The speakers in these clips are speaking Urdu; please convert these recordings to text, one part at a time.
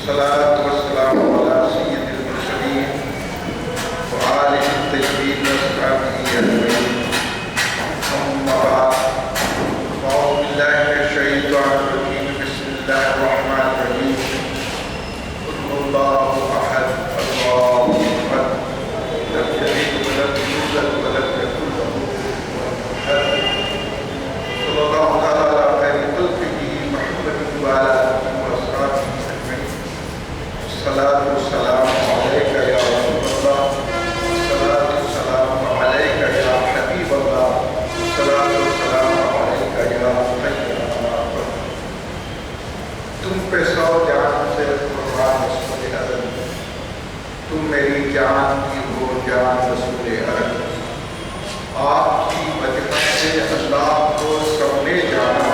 والصلاة والسلام على سيد المرسلين وآله الطيبين وأصحابه أجمعين. أما بعد، أعوذ بالله من الشيطان الرجيم. بسم الله الرحمن الرحيم. قل هو الله أحد الله الصمد لم يلد ولم يولد ولم يكن له كفوا أحد. صلى الله تعالى على خير خلقه محمد وعلى آله وأصحابه أجمعين. الصلاة والسلام عليك يا رسول الله، الصلاة والسلام عليك يا حبيب الله، الصلاة والسلام عليك يا خير الأنام. تم پہ سو جان سے قربان رسول اعظم، تم میری جان کی وہ جان رسول اعظم. آپ کی وجہ سے اللہ کو سب نے جانا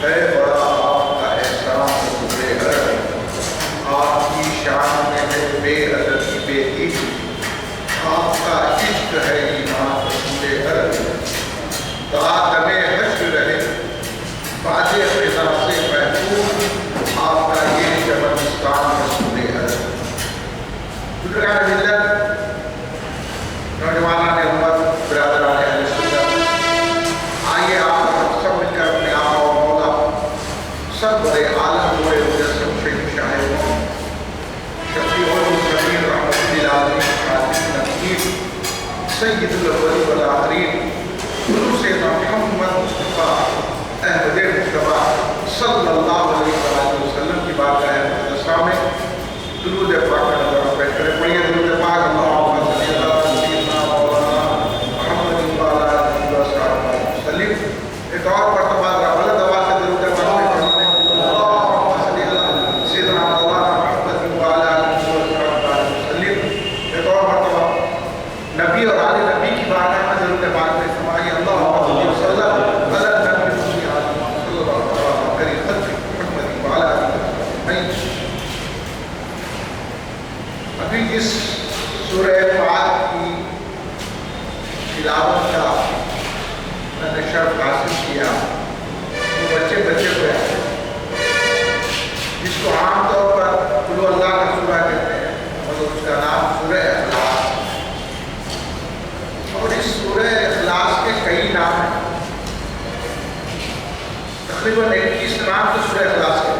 ہے، بڑا آپ کا احسان رسول اعظم. آپ کی شان میں ہے بے عددی بے عشق، آپ کا عشق ہے ایمان رسول اعظم. دم حشر رہے بعد فضا سے محفوظ آپ کا یہ شبستان رسول اعظم. بزرگان ملت، نوجوانان امت، برادران اہل سنت، آئیے آپ سب مل کر اپنے آقا و مولا سب بڑے عالم ہوئے مجسم شیخ شاہد شفیع المرسلین رحمت للعالمین خاتم النبیین سید الاولین والآخرین حضور سیدنا محمد مصطفیٰ احمد مصطفیٰ صلی اللہ علیہ وآلہ وسلم کی بارگاہ مقدسہ میں درود پاک کا نظارہ پیش کریں. پڑھیے درود پاک. اللہم صلی اللہ سیدنا مولانا محمد وعلی آلہ وصحبہ وسلم. ایک اور مرتبہ بلند آواز سے درود پاک پڑھیں. اللہم صلی اللہ سیدنا مولانا محمد وعلی آلہ وصحبہ وسلم. ایک اور مرتبہ نبی اور آل نبی کی بارگاہ میں درود پاک میں فرمائیے. اللہم صلی اللہ علی نبی صلی اللہ علیہ وسلم محمد وعلی آلہ وصحبہ. ابھی جس سورہ فاتح کی تلاوت کا میں نے شرف حاصل کیا وہ بچے کو یاد ہے، جس کو عام طور پر قل اللہ کا سورہ کہتے ہیں اور اس کا نام سورہ اخلاص. اور اس سورہ اخلاص کے کئی نام ہیں، تقریباً 21 نام تو سورہ اخلاص کے.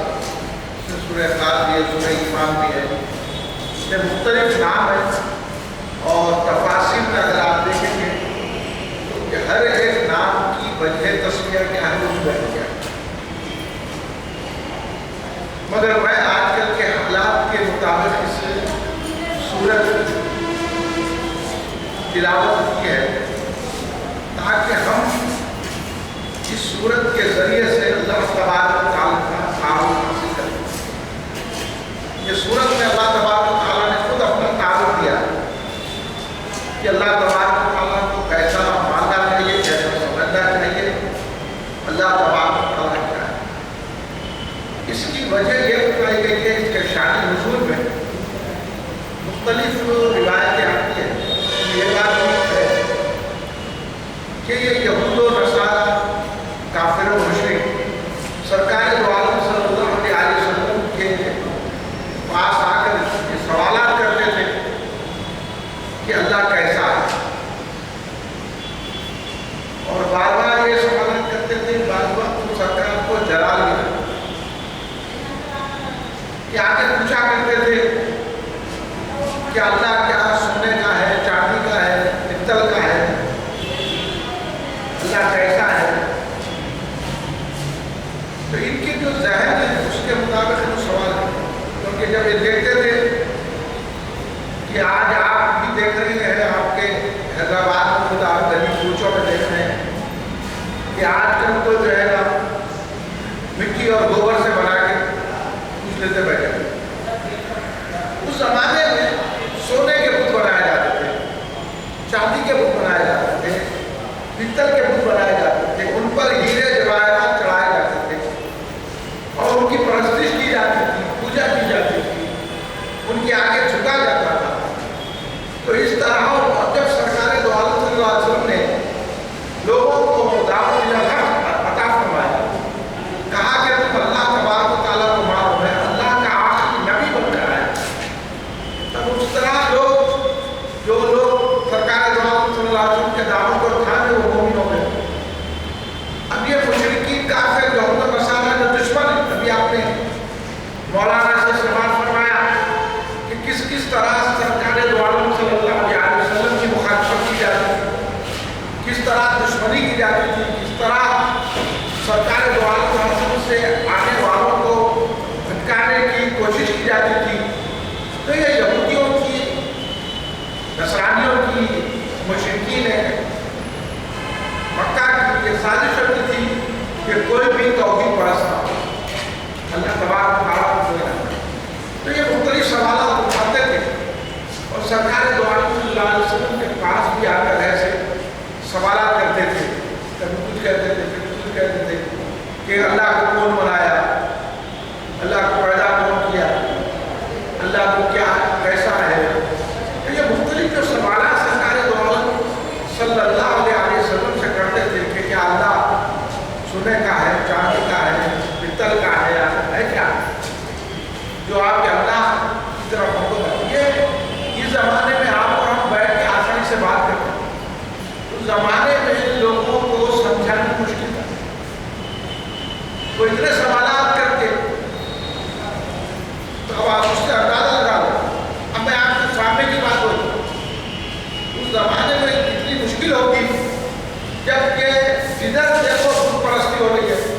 سورہ اخلاص بھی ہے، سورہ ایمان بھی ہے، اس میں مختلف نام ہیں. اور تفاصیل میں اگر آپ دیکھیں گے تو کہ ہر ایک نام کی وجہ تسمیہ کیا ہے اس بیان کیا ہے. مگر میں آج کل کے حالات کے مطابق اس سورت تلاوت کی ہے تاکہ ہم اس سورت کے ذریعے سے اللہ تبارک و تعالیٰ کا تعارف حاصل کریں. یہ سورت میں اللہ تبارک و تعالیٰ نے خود اپنا تعارف دیا کہ اللہ تبارک و تعالیٰ کو کیسا ماننا چاہیے، کیسا سمجھنا چاہیے، اللہ تبارک و تعالیٰ کیا ہے. اس کی وجہ یہ بتائی گئی ہے کہ شان نزول میں مختلف روایتیں آتی ہیں. یہ بات ہے کہ یہ یہود و نصارہ کافر و مشرک سرکار دو عالم صلی اللہ علیہ وسلم کے پاس آ کر یہ سوالات کرتے تھے کہ اللہ کیسا ہے، اور بار بار یہ سوالات کرتے تھے. بعض وقت تو سرکار کو جلال ملا کہ آگے پوچھا کرتے تھے کہ اللہ کیا سونے کا ہے، چاندی کا ہے، پتل کا ہے، اللہ کیسا ہے. تو ان کی جو ذہن ہے اس کے مطابق وہ سوال ہے. کیونکہ جب یہ دیکھتے تھے کہ آج آپ بھی دیکھ رہے ہیں، آپ کے حیدرآباد میں خود آپ گلی کوچوں میں دیکھ رہے ہیں کہ آج کل تو جو ہے نا مٹی اور گوبر سے بنا کے کچھ لیتے بیٹھے. اس زمانے میں سونے کے بت بنائے جاتے تھے، چاندی کے بت بنائے جاتے تھے، پتل کے بت بنائے جاتے تھے، ان پر ہیرے جواہرات چڑھائے جاتے تھے اور ان کی پرستش کی جاتی تھی، پوجا کی جاتی تھی، ان کے آگے جھکا جاتا تھا. تو اس طرح اور جب سرکار دو عالم صلی اللہ علیہ وسلم نے لوگوں کو دعوت عطا فرمایا، کہا کہ تم اللہ تبارک و تعالیٰ کو مانو، میں اللہ کا آخری نبی مولانا سے سوال فرمایا کہ کس کس طرح سرکار دو عالم صلی اللہ علیہ وسلم کی مخالفت کی جاتی تھی، کس طرح دشمنی کی جاتی تھی، کس طرح سرکار دو عالم سے آنے والوں کو بھٹکانے کی کوشش کی جاتی تھی۔ تو یہ یہودیوں کی، نصرانیوں کی، مشرکین مکہ کی یہ سازش ہوتی تھی کہ کوئی بھی توحید پرست نہ ہو، اللہ تبارک و تعالیٰ کو دینا۔ تو یہ مختلف سوالات اٹھاتے تھے اور سرکار دو عالم صلی اللہ علیہ وسلم کے پاس بھی آ کر ایسے سوالات کرتے تھے، کبھی کچھ کہتے تھے، کبھی کچھ کہتے تھے کہ اللہ کو کون بنایا، اللہ کو پیدا کون کیا، اللہ کو کیا کیسا ہے۔ تو یہ مختلف جو سوالات سرکار دو عالم صلی اللہ علیہ وسلم سے کرتے تھے کہ کیا اللہ سونے کا ہے، چاندی کا ہے، پتل کا ہے کیا، جو آپ کے اللہ کی طرف ہوگا۔ یہ اس زمانے میں آپ اور ہم بیٹھ کے آسانی سے بات کرتے ہیں، اس زمانے میں لوگوں کو سمجھانا مشکل تھا۔ وہ اتنے سوالات کر کے تو اب آپ اس سے اندازہ لگا لو۔ اب میں آپ کے سامنے کی بات کروں، اس زمانے میں اتنی مشکل ہوگی جب کہ جدھر دیکھو بت پرستی ہو رہی ہے،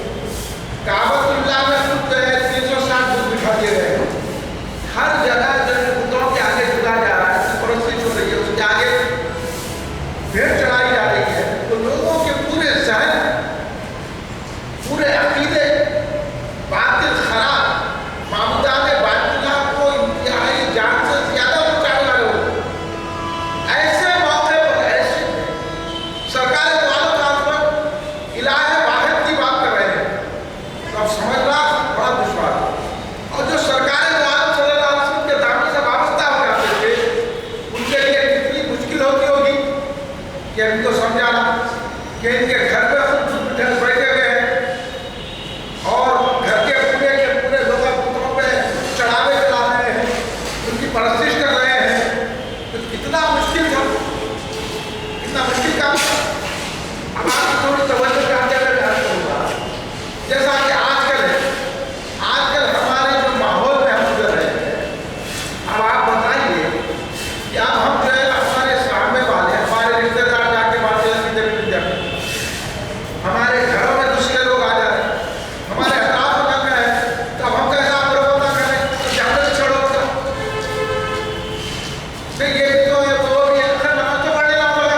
کعبۃ اللہ میں خود 360 بت بٹھا دیے گئے ہیں، ہر جگہ بتوں کے آگے جھکا جا رہا ہے، بت پرستی چھوڑ رہی ہے، اس کے آگے بھیڑ چڑھائی جا رہی ہے۔ تو لوگوں کے پورے ذہن، پورے عقیدے باطل خراب، معبودان باطل اللہ کو انتہائی جان سے زیادہ بچانے والے لوگ ایسے موقع پر ایسے سرکار دو عالم پر الہ واحد کی بات کر رہے ہیں، تب سمجھنا بڑا دشوار ہے۔ اور جو سرکار دو عالم صلی اللہ علیہ وسلم کے دامن سے وابستہ ہو جاتے تھے، ان کے لیے کتنی مشکل ہوتی ہوگی کہ ان کو سمجھانا کہ ان کے گھر پہ خود بیٹھے ہوئے ہیں اور گھر کے پورے لوگ پتروں پہ چڑھاوے چلا رہے ہیں، ان کی پرستش کر رہے ہیں۔ تو کتنا مشکل تھا، کتنا مشکل کام تھا۔ اب آپ کی تھوڑی توجہ کا میں بیان کروں گا، جیسا کہ آج کل ہے، آج کل ہمارے جو ماحول میں ہم گزر رہے ہیں، اب آپ بتائیے کہ اب ہم جو ہے ہمارے سامنے والے، ہمارے رشتے دار جا کے باتیں کدھر مل جاتے ہیں، ہمارے گھروں میں دوسرے لوگ آ جاتے ہیں، ہمارے اطراف میں ہے، تو اب ہم کیسا پروگرام کریں تو جانے سے چھوڑو گا نہیں، یہ تو ہے وہ بھی اکثر نماز تو پڑھنے نہ ہوگا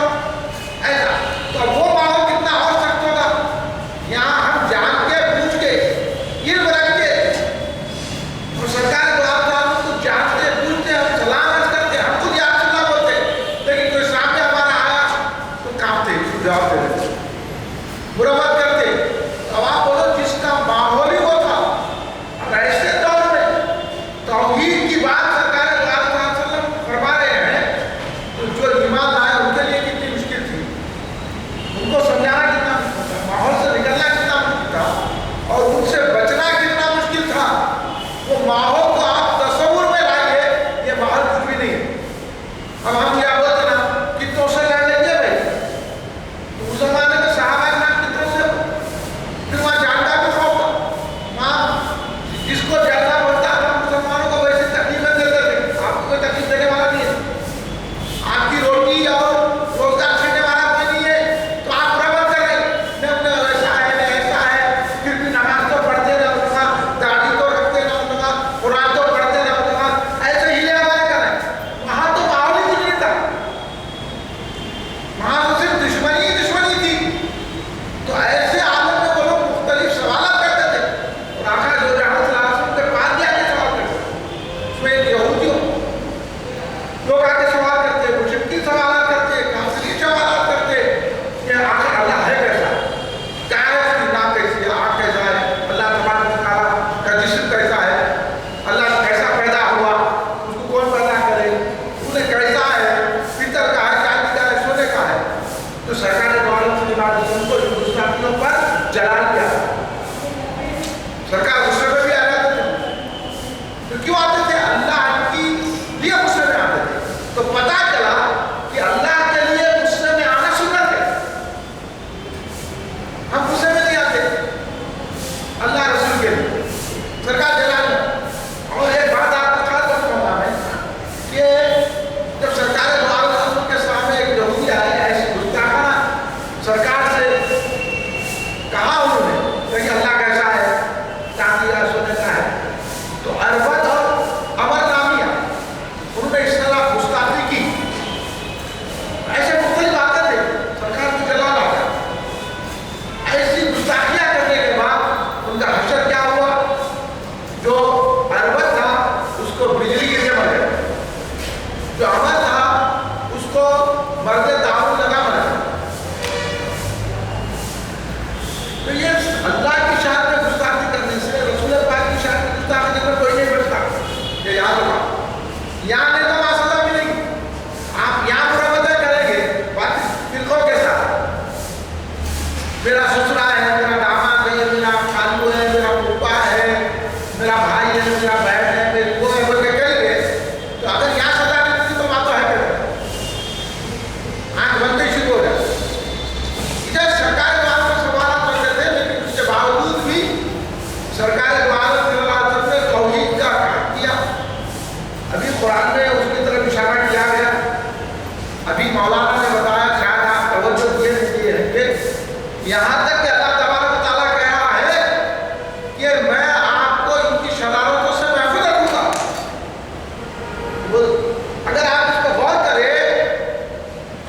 ایسا، تو وہ ماحول کتنا اور سخت ہوگا۔ یہاں ہم جان کے پوچھ کے علم رکھ کے اور سرکار دو عالم کو جانتے پوچھتے ہم سلام کرتے، ہم خود یا رسول اللہ بولتے، لیکن کوئی سامنے ہمارا آیا تو کانپتے، جواب دے دیتے، برا بات کرتے۔ اب آپ بولو جس کا ماحول ہی وہ تھا، اب ایسے دور میں توحید کی بات سرکار دو عالم صلی اللہ علیہ وسلم فرما رہے ہیں، تو جو ایمان لائے ان کے لیے کتنی مشکل تھی، ان کو سمجھانا کتنا مشکل تھا، ماحول سے نکلنا کتنا مشکل تھا اور ان سے بچنا کتنا مشکل تھا۔ وہ ماحول کو آپ تصور میں لائیے، یہ ماحول کچھ بھی نہیں ہے۔ اب ہم کیا بولتے نا کتنوں سے لڑ لیں گے بھائی، تو اس زمانے میں صحابہ کرام کتنوں سے، پھر وہاں جانتا بھی خوف تھا، وہاں جس کو جانتا بولتا تھا مسلمانوں کو ویسے تکلیفیں دیتے تھے، آپ کو کوئی تکلیف دینے والا نہیں ہے، آپ کی روٹی اور روزگار چھیننے والا کوئی نہیں ہے، تو آپ برابر کر رہے ہیں، ایسا ہے میں ایسا ہے، پھر بھی نماز تو پڑھتے نہ ہوگا، داڑھی تو رکھتے نہ ہوگا، قرآن تو پڑھتے نہ ہوگا، ایسے ہیلے ہمارے کر رہے ہیں۔ وہاں تو ماحول ہی کچھ نہیں تھا، وہاں تو صرف دشمنی ہی دشمنی تھی۔ تو ایسے عالم میں وہ لوگ مختلف سوالات کرتے تھے اور آقا جو جہاں صلی اللہ علیہ وسلم کے پاس بھی آگے سوال کرتے، اس میں یہودیوں لوگ آگے سوال کرتے، مشرکین سوالات کرتے، کافرین سوالات کرتے کہ آخر اللہ ہے کیسا، کیا ہے اس کی نام کیسی ہے، آنکھ کیسا ہے، اللہ تبارک و تعالیٰ کا جسم کیسا ہے، اللہ کیسا پیدا ہوا، اس کو کون پیدا کرے، انہیں کیسا ہے، پتل کا ہے، چاندی کا ہے، سونے کا ہے۔ تو سرکار دو عالم صلی اللہ علیہ وسلم کو ہندوستانیوں پر جلال کیا، سرکار غصے میں بھی آ جاتے تھے، تو کیوں آتے تھے؟ اللہ کی لیے غصے میں آتے تھے، تو پتا چلا کہ اللہ کے لیے غصے میں آنا سنت ہے، ہم غصے میں نہیں آتے اللہ رسول کے لیے، سرکار جلال ابھی قرآن میں اس کی طرف اشارہ کیا گیا. ابھی مولانا نے بتایا، شاید آپ توجہ دیے نہیں کہ یہاں تک کہ اللہ تبارک و تعالیٰ کہہ رہا ہے کہ میں آپ کو ان کی شرارتوں سے محفوظ رکھوں گا. اگر آپ اس کو غور کریں،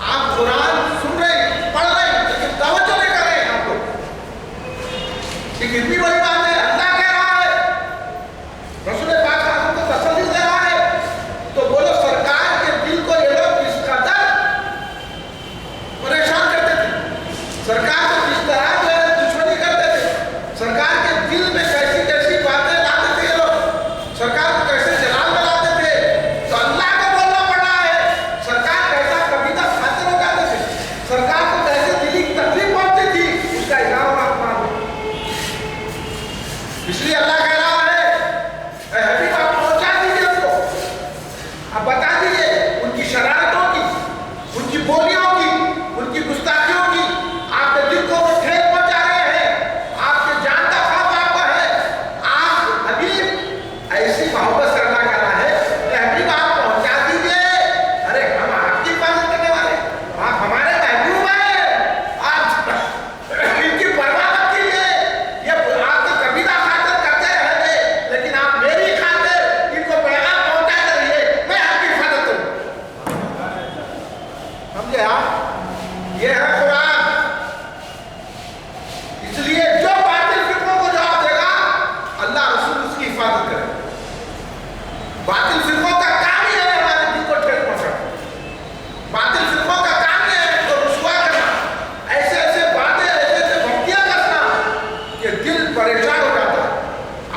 آپ قرآن سن رہے ہیں، پڑھ رہے ہیں، لیکن توجہ نہیں کر رہے ہیں. آپ کو یہ کتنی بڑی بات ہے. اللہ کہہ رہا ہے، رسول پاک صلی اللہ علیہ وسلم کو تسلی دے رہا ہے. تو بولو سرکار کے دل کو یہ لوگ کس قدر پریشان کرتے تھے، سرکار کو کس طرح جو ہے دشمنی کرتے تھے، سرکار کے دل میں کیسی کیسی باتیں لاتے تھے یہ لوگ، سرکار کو کیسے جلال میں لاتے تھے. تو اللہ کو بولنا پڑ رہا ہے. سرکار کیسا کبیدہ خاطر ہو جاتے تھے، سرکار کو کیسے دلی کی تکلیف پہنچتی تھی، اس کا اظہار آپ مان لو. اس لیے اللہ کہہ رہا ہے، اے حبیب آپ پہنچا دیجیے ان کو، آپ بتا دیجیے ان کی شرارتوں کی، ان کی بولیوں کی، ان کی گستاخیوں کی. آپ کے دل کو وہ ٹھیک پہنچا رہے ہیں، آپ کے جان کا خوف آپ کا ہے. آپ حبیب ایسی محبت سے اللہ کہہ رہا ہے کہ حبیب آپ پہنچا دیجیے. ارے ہم آپ کی حفاظت کرنے والے، آپ ہمارے محبوب ہیں، آپ ان کی پرواہ مت کیجیے. یہ آپ کی کبیرہ خاطر کرتے رہیں گے، لیکن آپ میری خاطر ان کو پیغام پہنچاتے رہیے، میں آپ کی حفاظت کروں. سمجھے آپ؟ یہ ہے قرآن. اس لیے جو باطل فکروں کو جواب دے گا، اللہ رسول اس کی حفاظت کرے. باطل فکروں کا کام ہی ہے ہمارے دل کو ٹھیک پہنچانا. باطل فکروں کا کام ہی ہے ان کو رسوا کرنا، ایسے ایسے باتیں، ایسے ایسے بھکتیاں کرنا کہ دل پریشان ہو جاتا ہے،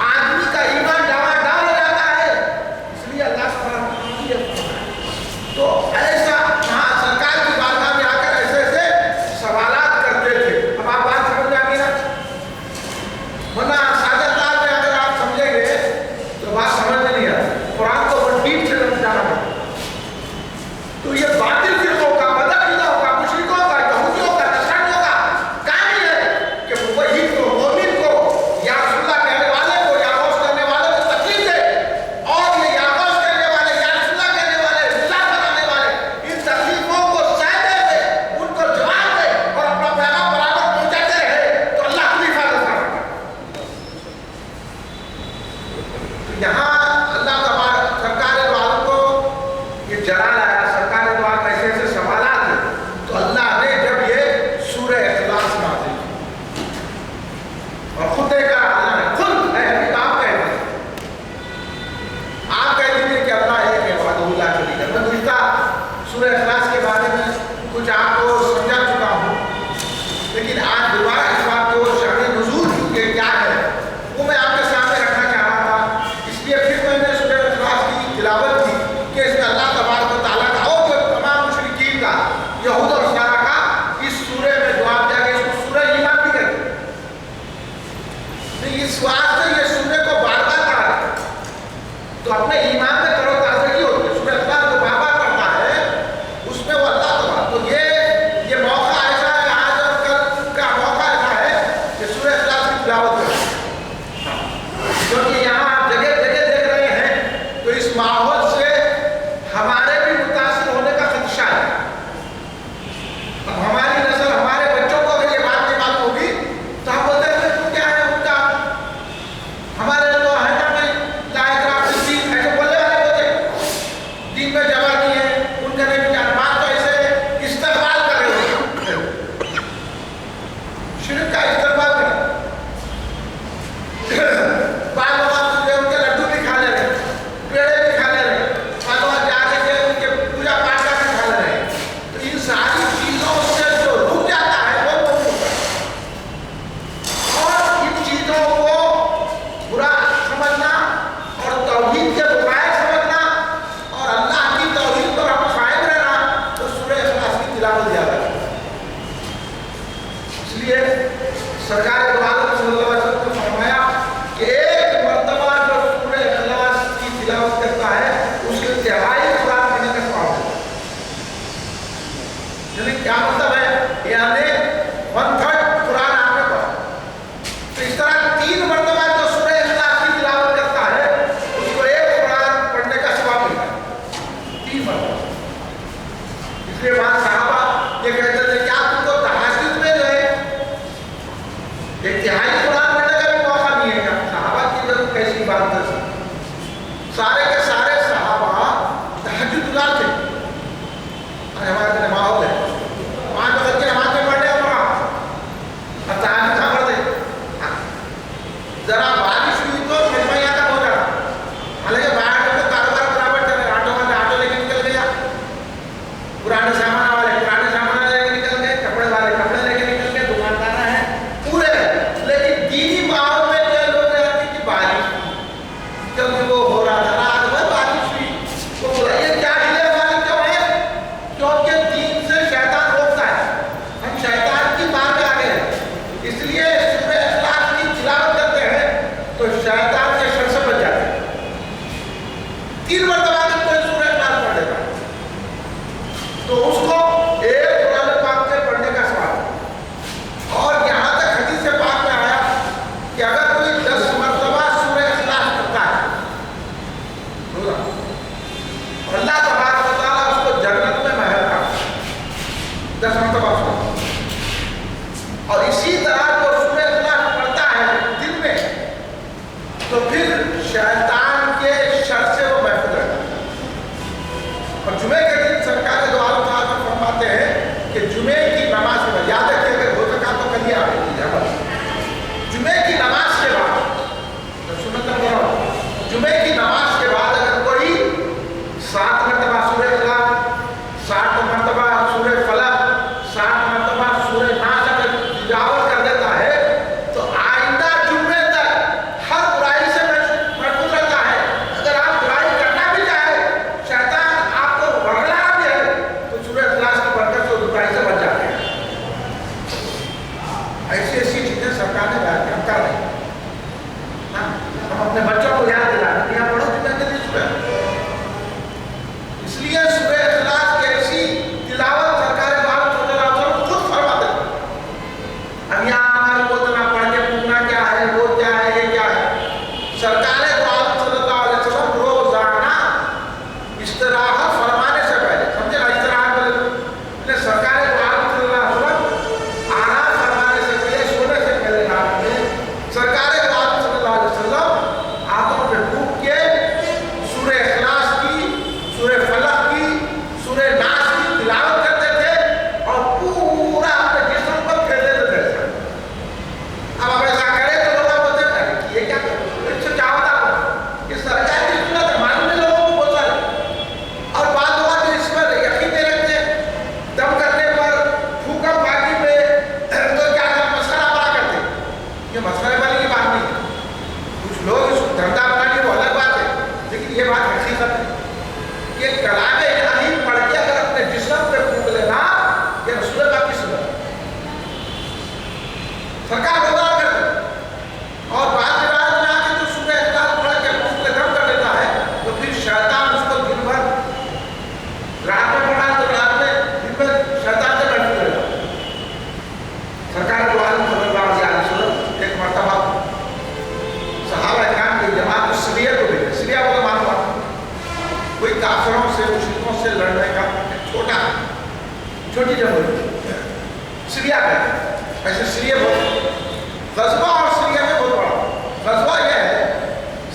آدمی کا ایمان ڈاواڈال ہو جاتا ہے. اس لیے اللہ سبحانہ و تعالیٰ یہ فرمایا. تو ایسا وہاں سرکار کی بارگاہ میں آ کر ایسے ایسے سوالات کرتے تھے. اب آپ بات سمجھ میں آ گئی نا؟ ورنہ ساجد دار میں اگر آپ سمجھیں گے تو بات سمجھ میں نہیں آتی. قرآن کو بہت ڈیپ سے سمجھانا پڑتا. تو یہ باطل فرقوں کا، بدعقیدوں کا، مشرکوں کا، یہودیوں کا، نصرانیوں کا کام ہی ہے کہ وہی کو، مومن کو، یا رسول اللہ کہنے والے کو، یا غوث کرنے والے کو تکلیف دے. اور یہ یا غوث کرنے والے، یا رسول اللہ کہنے والے، اللہ بنانے والے ان تکلیفوں کو سہتے ہوئے ان کو جواب دے اور اپنا پیغام برابر پہنچاتے رہے، تو اللہ کی حفاظت کرے. تو یہاں اللہ تبارک سرکار دو عالم کو یہ جلال آیا. سرکار دو عالم ایسے ایسے سوالات ہیں. تو اللہ نے جب یہ سورہ اخلاص نازل کی اور خود دیکھا، اللہ نے خود، اے حبیب آپ کہہ دیں، آپ کہہ دیجیے کہ اللہ ایک ہے، وحدہ لا شریک لہ. میں گزشتہ سورہ اخلاص کے بارے میں کچھ آپ کو سمجھا چکا ہوں، لیکن آج دوبارہ اس بات کو شأن نزول کے کیا ہے وہ میں آپ کے سامنے رکھنا چاہ رہا تھا. اس لیے پھر میں نے سورہ اخلاص کی تلاوت کی کہ اس میں اللہ تبارک و تعالیٰ کا اور تمام مشرکین کا، یہود اور نصارہ کا اس سورہ میں جواب دیا گیا. اس کو سورہ ایمان بھی کہتے ہیں. اس واسطے یہ سورہ کو بار بار پڑھا جاتا ہے تو اپنے ایمان میں تر و تازگی ہوتی ہے. سورہ اخلاص جو بار بار پڑھتا ہے اس میں وہ اللہ تبارک، تو یہ موقع ایسا ہے، آج اور کل کا موقع ایسا ہے کہ سورہ اخلاص کی تلاوت کریں. کیونکہ یہاں آپ جگہ جگہ دیکھ رہے ہیں تو اس ماحول سے ہمارے بھی متاثر ہونے کا خدشہ ہے. اب ہماری نسل، ہمارے بچوں کو اگر یہ بات نہیں معلوم ہوگی تو ہم بولتے ہیں تو کیا ہے ان کا، ہمارے تو ہے نا بھائی لا اکراہ فی الدین، ایسے بولنے والے ہوتے ہیں، دین میں جوانی ہے ان کا نہیں جان. بات تو ایسے استقبال کر رہے ہوتے، شرک کا استقبال کر رہے. بعض اوقات ان کے لڈو بھی کھا لے رہے، پیڑے بھی کھا لے رہے، بعض اوقات جا کے ان کے پوجا پاٹ کا بھی کھا لے رہے. تو ان ساری چیزوں سے جو رک جاتا ہے وہ ہوتا ہے. اور ان چیزوں کو برا سمجھنا اور توحید کے بغیر سمجھنا اور اللہ کی توحید پر ہم قائم رہنا، تو سورہ اخلاص کی تلاوت زیادہ ہے. اس لیے سرکار دو عالم صلی اللہ علیہ وسلم نے فرمایا کہ ایک مرتبہ جو سورہ اخلاص کی تلاوت کرتا ہے اس کے تہائی قرآن پڑھنے کا ثواب ہے. یعنی کیا مطلب ہے؟ یعنی 1/3 قرآن آپ نے پڑھا. تو اس طرح 3 مرتبہ جو سورہ اخلاص کی تلاوت کرتا ہے اس کو ایک قرآن پڑھنے کا ثواب ملتا ہے. 3 مرتبہ جب کوئی سورہ اخلاص پڑھ لیتا ہے تو اس کو ایک قرآن پاک سے پڑھنے کا سوال ہے۔ اور یہاں تک حدیث پاک میں آیا کہ اگر کوئی 10 مرتبہ سورہ اخلاص پڑھتا ہے اللہ تبارک و تعالیٰ اس کو جنت میں محل کرتا ہے 10 مرتبہ سورہ۔ اور اسی طرح جو سورہ اخلاص پڑھتا ہے دن میں تو پھر شیطان کے شر سے وہ محفوظ رہتا ہے۔ اور جمعے کے دن سرکار دو عالم تعالیٰ فرماتے ہیں کہ جمعے کی نماز میں یاد رکھیں اگر ہو سکا تو کل آپ جمعے کی نماز کے بعد جمعے کی نماز کے بعد اگر کوئی 7 مرتبہ سورہ اخلاص 60 مرتبہ سورہ فلق 60 مرتبہ سورہ ناس اگر تلاوت کر دیتا ہے تو آئندہ جمعے تک ہر برائی سے محفوظ رہتا ہے۔ اگر آپ برائی کرنا بھی چاہے شیطان آپ کو بگڑا بھی ہے تو سورہ اخلاص کی برکت سے برائی سے بچ جاتے ہیں۔ ایسی ایسی چیزیں سرکار نے بیان ہم کر رہے ہیں۔ ہم اپنے بچوں کو یاد دلا رہے ہیں پڑھو جمعے کے دن سورہ، اس لیے سورہ اخلاص کی ایسی تلاوت سرکار صلی اللہ علیہ وسلم خود فرماتے ہیں۔ اب یہاں ہمارے کو اتنا پڑھ کے پوچھنا کیا ہے وہ کیا ہے یہ کیا ہے، سرکار صلی اللہ علیہ وسلم روزانہ استراحت فرمانے سے پہلے سمجھے نا استراحت بولے سرکار صلی اللہ علیہ وسلم آرام فرمانے سے پہلے سونے سے پہلے رات میں سرکار صلی اللہ علیہ وسلم ہاتھوں پہ ڈوب کے سورہ اخلاص کی سورہ فلق کی سورہ ناس کی تلاوت کرتے تھے اور پورا اپنے جسم کو پھیر دیتے تھے۔ اب آپ ایسا کریں تو لوگ بولتے ہیں کہ یہ کیا اس سے کیا ہوتا ہے کہ سرکار کی سنت ہے معلوم ہے لوگوں کو بہت سارے، اور بعض لوگ اس پر یقین نہیں رکھتے دم کرنے پر پھوکم پاکی پہ تو کیا مسخرہ بنا کرتے۔ یہ مسخرے والی کی بات نہیں ہے، کچھ لوگ اس کو دھندا بنانے وہ الگ بات ہے، لیکن یہ بات حقیقت ہے کہ کلام الہی پڑھ کے اگر اپنے جسم پہ پھونک لینا یہ رسول اللہ کی سنت ہے۔ سرکار بتا کرتے اور بعض روایت میں آ کے جو سورہ اخلاص پڑھ کے پھونک لے دم کر دیتا ہے تو پھر شیطان اس کو دن بھر رات میں پڑھا تو رات میں دن بھر شیطان سے محفوظ رہتا ہے۔ سرکار دو عالم صلی اللہ علیہ وسلم ایک مرتبہ صحابہ اکرام کی جماعت کو سریہ کو بھیجے۔ سریہ کو معلوم ہے کوئی کافروں سے مشرکوں سے لڑنے کا چھوٹی جمہوری سریہ کہتے ہیں۔ ایسے سریہ بہت غزوہ اور سریہ میں بہت بڑا غزوہ یہ ہے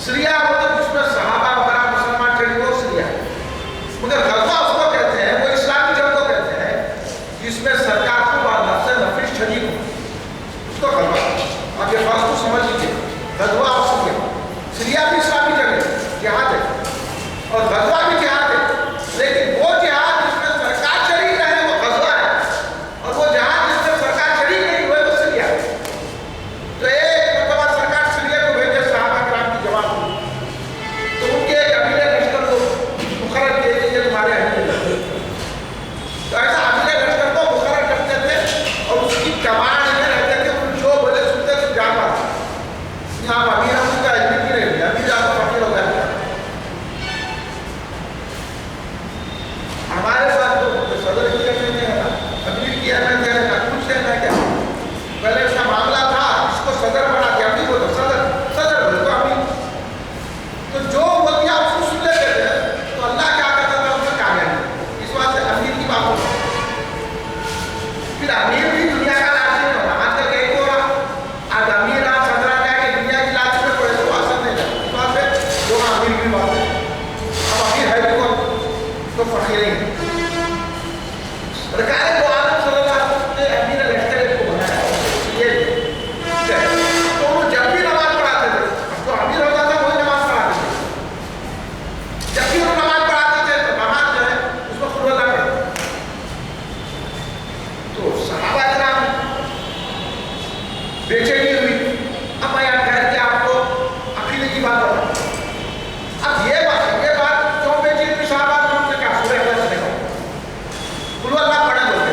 سریہ مطلب جس میں صحابہ وغیرہ مسلمان چڑھی وہ سریہ ہے، مگر غزوہ اس کو کہتے ہیں وہ اسلامی جنگ کو کہتے ہیں جس میں سرکار کو بعد سے نفری شریک ہو اس کو غزوہ۔ آپ یہ فرق کو سمجھ لیجیے غزوہ اور سریہ بھی اسلامی جنگ ہے جہاد ہے اور غزوہ بھی جہاد ہے، لیکن وہ جہاد جس میں سرکار شریک رہے وہ غزوہ ہے اور وہ جہاد جس میں سرکار شریک نہیں ہوئے وہ سریہ ہے۔ تو ایک مرتبہ سرکار سریہ کو بھیجے صحابہ کرام کی جماعت کو، تو ان کے ایک امیر لشکر کو مقرر کیے کہ یہ تمہارے امیر لشکر، تو ایسا امیر لشکر کو مقرر کرتے تھے اور اس کی کمان میں رہتے تھے، ان جو بولے سنتے تھے جان پاتے یہاں امیر ہم کا علم کی رہی ہے امیر آپ کو فقیر ہو گیا۔ ہمارے ساتھ تو صدر کی نہیں ہے امیر کیا میں کیا ہے کچھ ہے کیا پہلے اس کا معاملہ تھا اس کو صدر بنا دیا امیر کو صدر بولے تو امیر تو جو بول دیا اس کو سن لیتے تھے تو اللہ کیا کرتا تھا ان سے کامیابی اس واسطے امیر کی بات ہوتی پھر امیر بھی دنیا کا لازم نہیں ہوتا آج تک ایک ہو رہا آج امیر آپ صدر آ کہ دنیا کی لازم میں پڑے تو اثر نہیں جاتا اس واسطے جو امیر کی بات ہے اب امیر ہے تو فقیر نہیں سرکار دو عالم صلی اللہ علیہ وسلم نے امیر لشکر کو بنایا یہ تو وہ جب بھی نماز پڑھاتے تھے اب تو امیر ہوتا تھا وہی نماز پڑھاتے تھے جب بھی وہ نماز پڑھاتے تھے تو نماز جو ہے اس کو خود اللہ کرتے تو صحابہ کرام بے چینی ہوئی۔ اب میں یہاں کہہ کے آپ کو عقیدے کی بات بتاؤں اب یہ بات کیوں بے چینی صحابہ کرام سے کیا سورہ اخلاص نہیں ہو اللہ پڑھے بولتے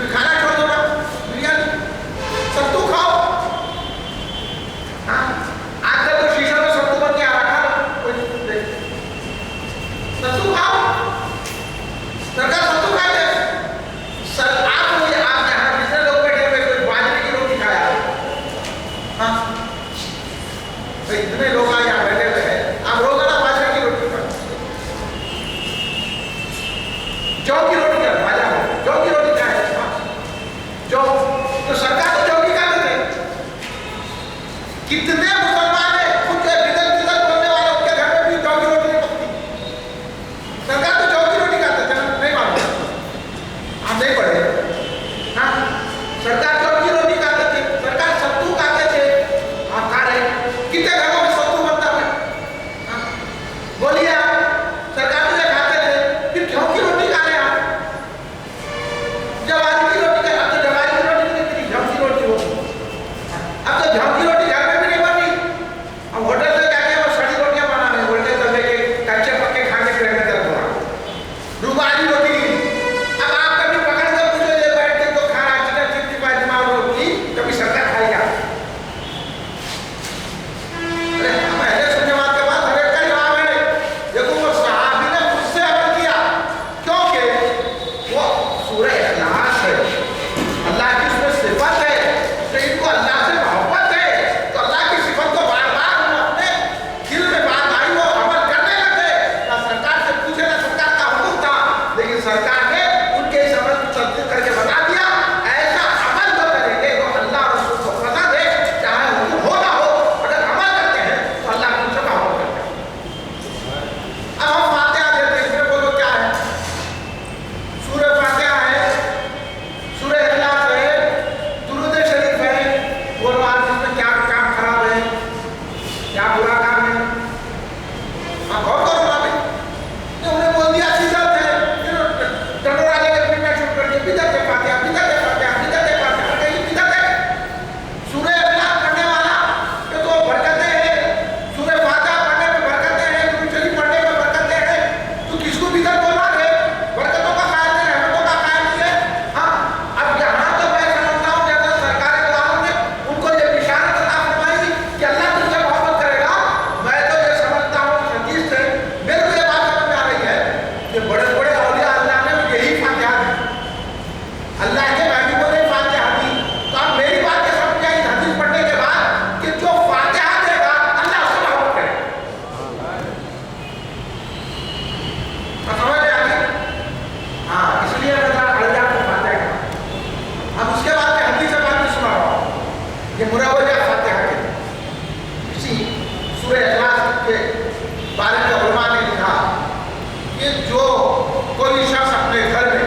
پھر کھانا چھوڑ دو نا، بریانی ستو کھاؤ. ہاں آج کل تو شیشہ میں ستو بن کے آ رہا ہے، ستو کھاؤ. سرکار ستو کھائے تھے. سر آپ مجھے آپ یہاں جتنے لوگ بیٹھے ہوئے کوئی باجرے کی روٹی کھایا؟ ہاں اتنے لوگ یہاں بیٹھے ہوئے ہیں، آپ روزانہ باجرے کی روٹی کھاتے. جو کی روٹی کا بھاجا ہے، جو کی روٹی کا ہے جو تو سرکار تو جو کی کھاتے تھے. کتنے مسلمان ہیں خود کے بدل بدل بولنے والے ان کے گھر میں بھی جو کی روٹی نہیں پکتی. سرکار تو جو کی روٹی کھاتے تھے، نہیں معلوم آپ نہیں پڑھے. ہاں سرکار جو کی روٹی کھاتے تھے، سرکار ستو کھاتے تھے. آپ کھا رہے کتنے گھروں میں ستو بنتا ہے؟ بولیے آپ سرکار تو یہ کھاتے تھے، پھر گیہوں کی روٹی کھا رہے ہیں آپ. جواری کی روٹی کا، اب تو جواری کی روٹی نہیں ملتی، گیہوں کی روٹی ہوتی. اب تو گیہوں کی روٹی گھر میں بھی نہیں بنتی. اب ہوٹل سے جا کے وہ سڑی روٹیاں بنا رہے ہیں، بولتے چلے کے کچے پکے کھا کے رہنے درد ہو رہا. رومالی روٹی نہیں. اب آپ کبھی پکڑ کے پوچھو یہ بیٹھ کے تو کھانا چکن 65 دماغ روٹی کبھی سرکار کھائی گا؟ ارے ہم اہل سننے والے کے بعد ہر ایک کا جواب ہے. دیکھو وہ صحابی نے مجھ سے عمل کیا کیونکہ وہ سورہ اخلاص ہے، اللہ کی اس میں صفت ہے، تو ان کو اللہ سے محبت ہے، تو اللہ کی صفت کو بار بار وہ اپنے دل میں بات آئی، وہ عمل کرنے لگے. نہ سرکار سے پوچھے نہ سرکار کا حکم تھا، لیکن سرکار نے ان کے اس عمل کو تصدیق کر کے بتا دیا ایسا عمل جو کریں گے وہ اللہ اور رسول کو پسند ہے، چاہے حکم ہو نہ ہو. اگر عمل کرتے ہیں تو اللہ ان سے محبت کرتے ہیں. اب ہم فاتحہ دیتے ہیں، اس میں بولو کیا ہے؟ سورہ فاتحہ ہے، سورہ اخلاص ہے، درود شریف ہے. بولو آپ اس میں کیا کام خراب ہے، کیا برا کام ہے؟ آپ غور کرو نا. انہوں نے بول دیا بدعت ہے، پھر ٹنڈورا لے کے پیٹنا شروع کر دیا، بدعت ہے فاتحہ، بدعت ہے فاتحہ، بدعت ہے فاتحہ. کہیں بدعت ہے؟ سورہ اخلاص پڑھنے والا کہ تو برکتیں ہیں، سورہ فاتحہ پڑھنے میں برکتیں ہیں، درود شریف پڑھنے میں برکتیں ہیں، تو کس کو بدعت بول رہا ہے؟ برکتوں کا خیال نہیں، رحمتوں کا خیال نہیں ہے. ہاں اب یہاں تو میں سمجھتا ہوں جیسا سرکار دو عالم نے ان کو یہ بشارت عطا فرمائی کہ اللہ تم سے محبت کرے گا. میں تو یہ سمجھتا ہوں حدیث سے میرے کو یہ بات سمجھ میں آ رہی ہے کہ بڑے بڑے اولیاء اللہ نے بھی یہی فاتحہ دی، اللہ کے محبوبوں نے فاتحہ دی. تو اب میری بات یہ سمجھ آئی حدیث پڑھنے کے بعد کہ جو فاتحہ دے گا اللہ اس سے محبت کرے گا. سمجھ میں آ گئی؟ ہاں اس لیے میں ذرا اڑ جا کے فاتحہ کا. اب اس کے بعد میں حدیث سے بات نہیں سنا رہا ہوں، یہ مروجہ فاتحہ کے اسی سورہ اخلاص کے بارے میں علماء نے لکھا کہ جو کوئی شخص اپنے گھر میں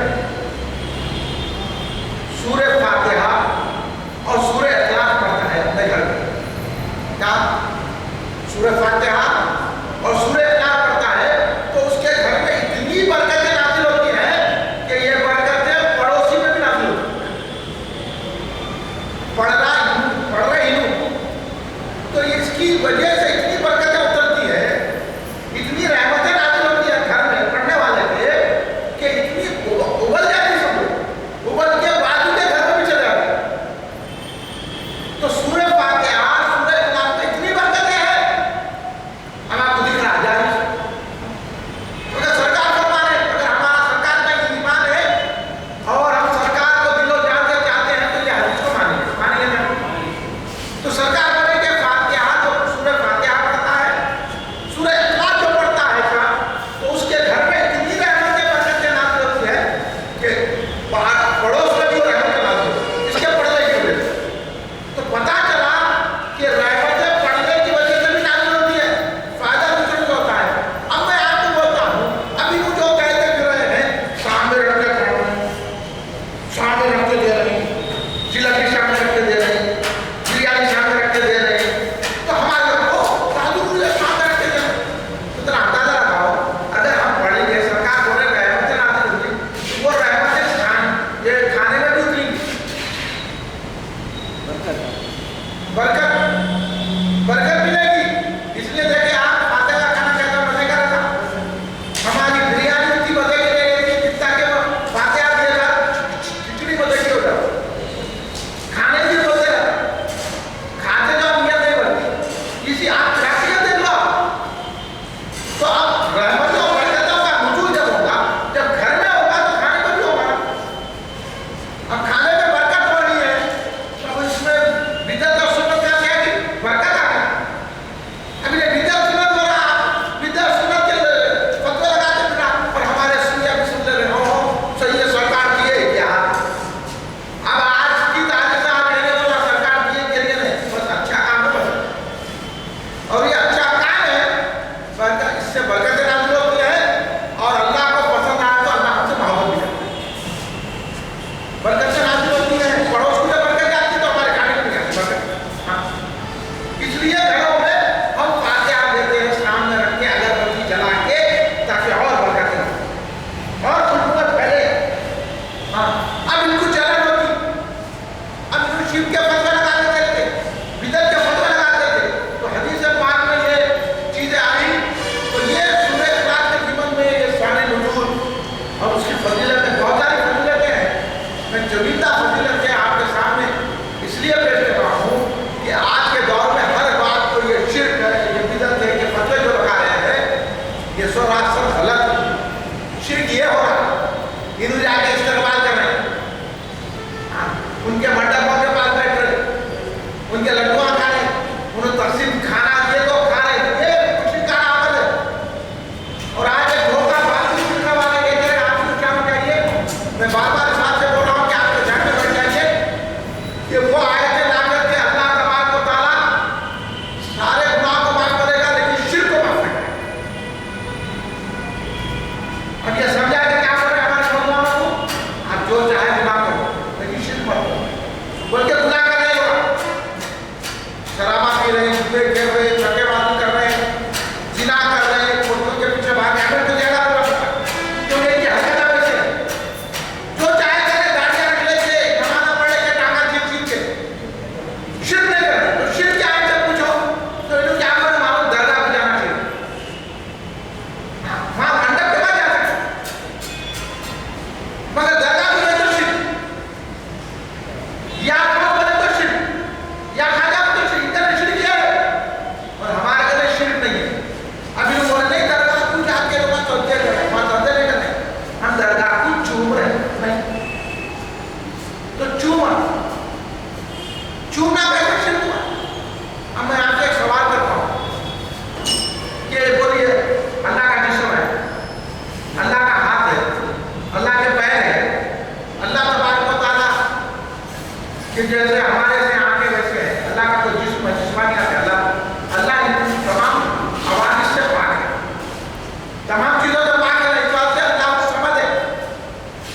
اب ان کو جلن ہوتی، اب ان کو شرک کے فتوے لگا دیتے تھے، بدعت کے فتوے لگا دیتے تھے. تو حدیث پاک میں یہ چیزیں آئی تو یہ سورہ اخلاص کے ضمن میں یہ شان نزول اور اس کی فضیلتیں بہت ساری فضیلتیں ہیں. میں چوندہ فضیلتیں آپ کے سامنے اس لیے پیش کر رہا ہوں کہ آج کے دور میں ہر بات کو یہ شرک ہے، یہ بدعت ہے، یہ فتوے جو لگا رہے ہیں یہ سراسر غلط ہے. شرک یہ ہو رہا ہے ہندو جا کے استقبال کر رہے ہیں، ان کے منڈپوں کے پاس بیٹھ رہے، ان کے لڈوا کھا رہے، انہوں تقسیم کھانا دیے تو کھا رہے، یہ کچھ کا عمل ہے. اور آج ایک دھوکہ باز شرک والے کہتے ہیں آپ کو کیا ہونا چاہیے. میں بار بار اس بات سے بول رہا ہوں کہ آپ کو ذہن میں بیٹھ جائیے کہ وہ آیتیں لا کر کے اللہ تبارک و تعالیٰ سارے گناہ کو معاف کرے گا لیکن شرک کو معاف نہیں کرے گا. اب یہ سمجھا کہ کیا کرے ہمارے مسلمانوں کو، آپ جو چاہے گناہ کرو لیکن شرک مت کرو. بلکہ گناہ کر رہے ہو، شرابہ پی رہے ہیں، جوئے کھیل رہے ہیں، چکے بازی کر رہے ہیں، زنا کر رہے ہیں، پولیسوں کے پیچھے بھاگ رہے ہیں، ہمیں تو زیادہ برا پڑتا ہے کیونکہ ان کی حرکت ہے ویسے. جو چاہے کرے، گاڑیاں رکھ لے کے، نمازاں پڑھ لے کے، ٹانگا چھین کے، شرک نہیں کرے. تو شرک کیا ہے جب پوچھو تو انہوں کیا کرے، معلوم درگاہ پہ جانا چاہیے، وہاں منڈپ کے بعد جا سکتے مگر درگاہ پہ جائے تو شرک، یا آپ بولے تو شرک، یا خاجہ پہ تو شرک. ادھر شرک ہے اور ہمارے گھر شرک نہیں ہے. ابھی لوگ بولے نہیں درگاہ کو جا کے لوگ سجدے کر رہے ہیں، وہاں سجدے نہیں کر رہے، ہم درگاہ کو چوم رہے ہیں. نہیں تو چومنا کیسے شرک ہوا. اب میں آپ سے ایک سوال کرتا ہوں کہ بولیے اللہ کا جسم ہے، اللہ کا ہاتھ ہے، اللہ کے پیر ہے، اللہ تبارک و تعالیٰ کہ جیسے ہمارے سے آنکھیں ویسے ہیں، اللہ کا کوئی جسم ہے، جسمانیات ہے. اللہ ان تمام حوادث سے پاک ہے، تمام چیزوں سے پاک ہے. اس بات سے اللہ کو سمجھ ہے.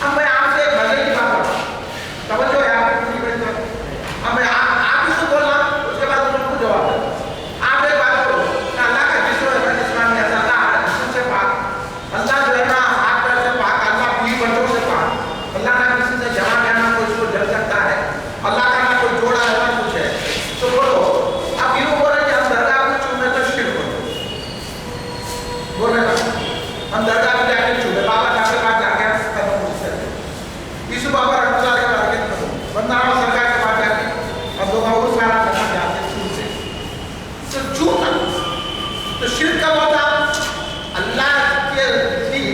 اب میں آپ سے ایک مزے کی بات کرتا ہوں، توجہ ہے آپ کی بات پر. اب میں آپ اس کو بولنا، اس کے بعد ان کو جواب دیں. آپ ایک بات کرو کہ اللہ کا جسم ہے، جسمانیات، اللہ جسم سے پاک، اللہ جو ہے نا ہاتھ پیر سے پاک، اللہ پوری بچوں سے پاک، اللہ نہ کسی سے جمع کرنا کوئی اس کو جل سکتا ہے، اللہ کا نہ کوئی جوڑا ہے نہ کچھ ہے. تو بولو اب یہ بول رہے ہیں کہ ہم درگاہ کو چومے تو شرک بول رہے ہیں، ہم درگاہ کو جا کے چومے، بابا جا کے پاس جا کے ختم ہو سکتے، یسو بابا رحمۃ اللہ علیہ بارے کے بندہ سرکار کے پاس جا کے اب لوگ وہ سارا کرنا چاہتے ہیں چوم سے. تو چومنا تو شرک کا ہوتا اللہ کے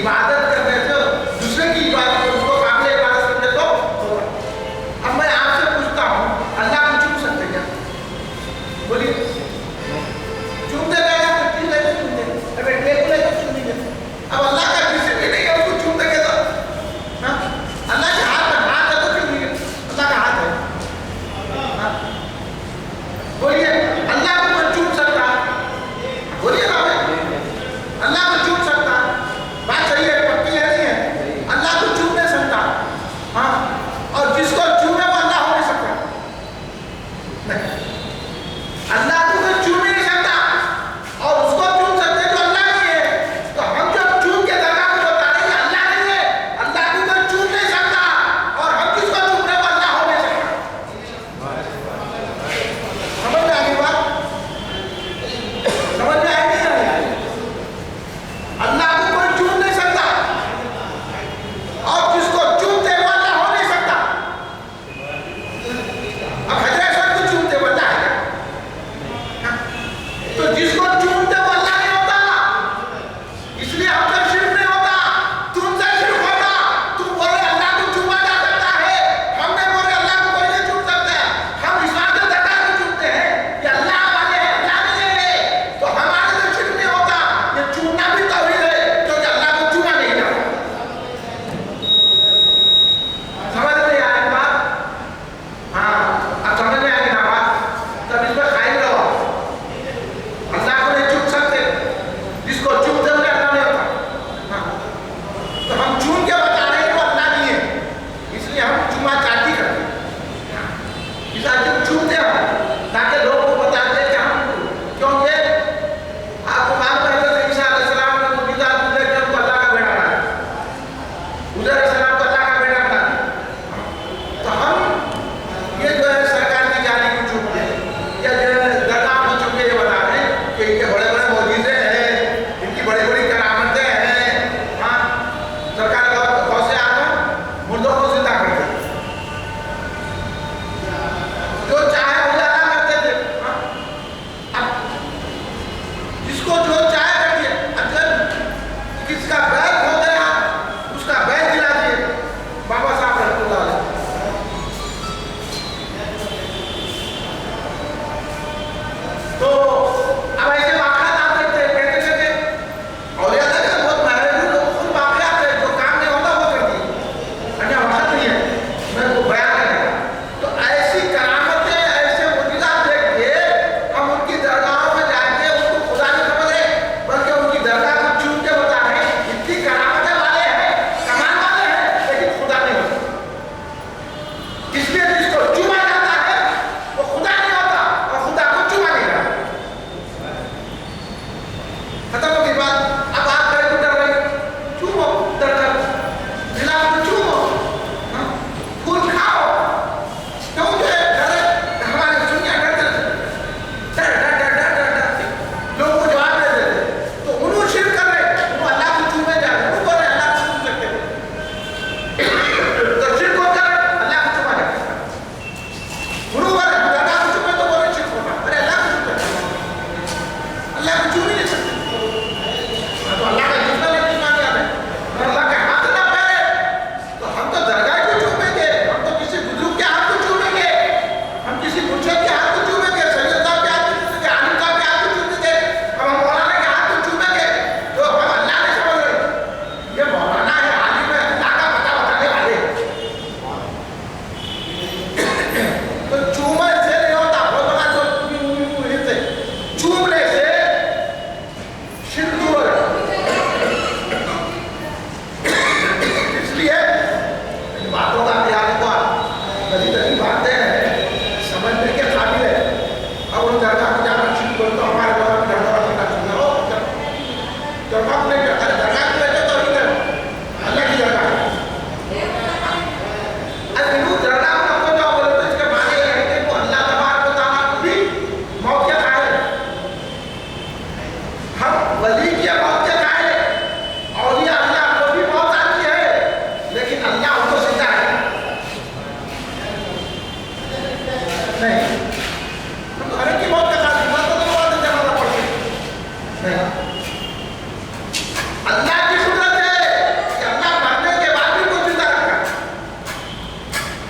عبادت کرنے سے دوسرے کی عبادت اس کو قابل عبادت کرنے تو ہوگا. اب میں آپ سے پوچھتا ہوں اللہ کو چوم سکتے کیا؟ بولیے چومتے گئے کچھ نہیں چومتے، اب ٹیبل ہے تو چومیں گے. اب اللہ کا جسم بھی نہیں ہے اس کو چومتے گئے تو اللہ کے ہاتھ ہے تو چومیں گے، اللہ کا ہاتھ ہے. بولیے اللہ کو کوئی چوم سکتا، بولیے نا بھائی، اللہ کو چوم سکتا، بات صحیح ہے، پکی ہے نہیں ہے، اللہ کو چوم نہیں سکتا. ہاں اور جس کو چومے وہ اللہ ہو نہیں سکتا. نہیں، اللہ کو کوئی چوم ہی نہیں سکتا اور اس کو چوم سکتے جو اللہ نہیں ہے. تو ہم جب چوم کے درگاہ کو بتا رہے ہیں اللہ نہیں ہے، اللہ کو کوئی چوم نہیں سکتا اور ہم جس کو چوم رہے وہ اللہ ہو نہیں سکتا. سمجھ میں آ گئی بات؟ سمجھ میں آئی نہیں آئی؟ اللہ کو کوئی چوم نہیں سکتا اور جس کو چومتے وہ اللہ ہو نہیں سکتا. اب حضرت صاحب کو چومتے وہ اللہ ہے کیا؟ تو جس کو چومتے وہ اللہ نہیں ہوتا، اس لیے ہم سے شرک نہیں ہوتا، تم سے شرک ہوتا. تم بول رہے اللہ کو چوما جا سکتا ہے، ہم نے بول رہے اللہ کو کوئی نہیں چوم سکتا. ہم اس بات سے درگاہ کو چومتے ہیں کہ اللہ والے ہیں، اللہ نہیں ہے، تو ہمارے سے شرک نہیں ہوتا. یہ چومنا بھی توحید ہے کیونکہ اللہ کو چوما نہیں جاتا. سمجھ نہیں آئی بات؟ ہاں اب سمجھ میں آئی نا بات؟ تب اس میں قائم رہو. اللہ کو نہیں چوم سکتے، جس کو چومتے ہوئے اللہ نہیں ہوتا. ہاں تو ہم چوم کے بتا رہے ہیں وہ اللہ نہیں ہے، اس لیے ہم چوما چاٹی کرتے ہیں. اس لیے ہم چومتے ہیں تاکہ لوگوں کو بتاتے ہیں کہ ہم، کیونکہ آپ کو معلوم ہے حضرت عیسیٰ علیہ السلام نے معجزات دیکھ کر ان کو اللہ کا بیٹا بنا دیا. حضور علیہ السلام کو اللہ کا بیٹا بنا دیا.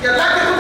کہ اللہ کے